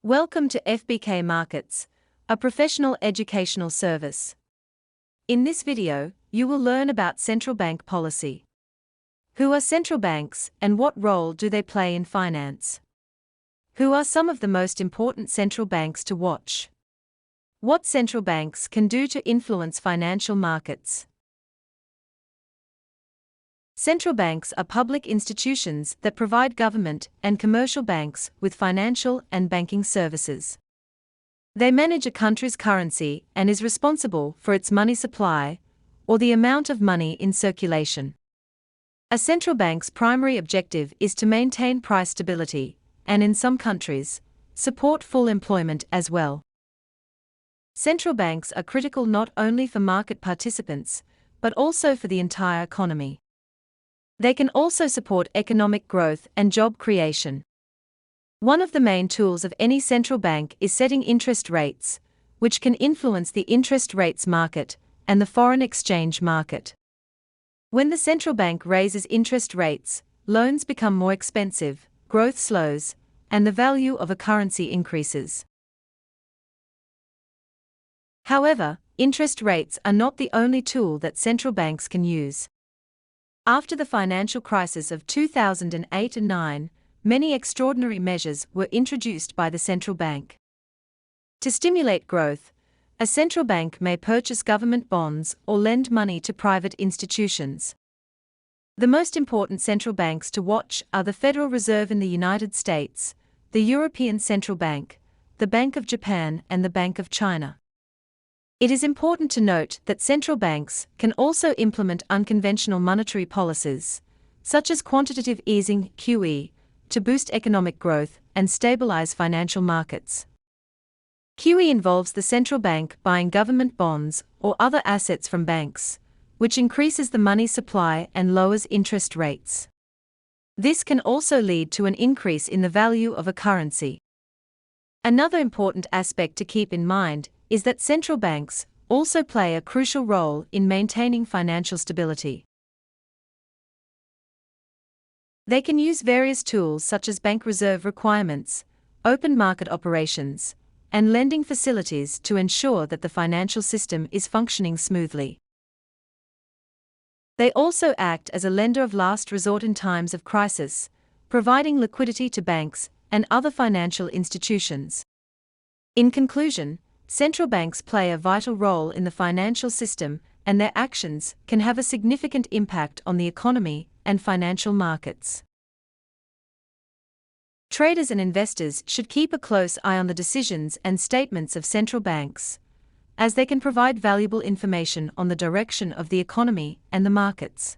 Welcome to FBK Markets, a professional educational service. In this video, you will learn about central bank policy. Who are central banks and what role do they play in finance? Who are some of the most important central banks to watch? What central banks can do to influence financial markets? Central banks are public institutions that provide government and commercial banks with financial and banking services. They manage a country's currency and is responsible for its money supply, or the amount of money in circulation. A central bank's primary objective is to maintain price stability, and in some countries, support full employment as well. Central banks are critical not only for market participants, but also for the entire economy. They can also support economic growth and job creation. One of the main tools of any central bank is setting interest rates, which can influence the interest rates market and the foreign exchange market. When the central bank raises interest rates, loans become more expensive, growth slows, and the value of a currency increases. However, interest rates are not the only tool that central banks can use. After the financial crisis of 2008 and 9, many extraordinary measures were introduced by the central bank. To stimulate growth, a central bank may purchase government bonds or lend money to private institutions. The most important central banks to watch are the Federal Reserve in the United States, the European Central Bank, the Bank of Japan, and the Bank of China. It is important to note that central banks can also implement unconventional monetary policies, such as quantitative easing (QE), to boost economic growth and stabilize financial markets. QE involves the central bank buying government bonds or other assets from banks, which increases the money supply and lowers interest rates. This can also lead to an increase in the value of a currency. Another important aspect to keep in mind is that central banks also play a crucial role in maintaining financial stability. They can use various tools such as bank reserve requirements, open market operations, and lending facilities to ensure that the financial system is functioning smoothly. They also act as a lender of last resort in times of crisis, providing liquidity to banks and other financial institutions. In conclusion, central banks play a vital role in the financial system, and their actions can have a significant impact on the economy and financial markets. Traders and investors should keep a close eye on the decisions and statements of central banks, as they can provide valuable information on the direction of the economy and the markets.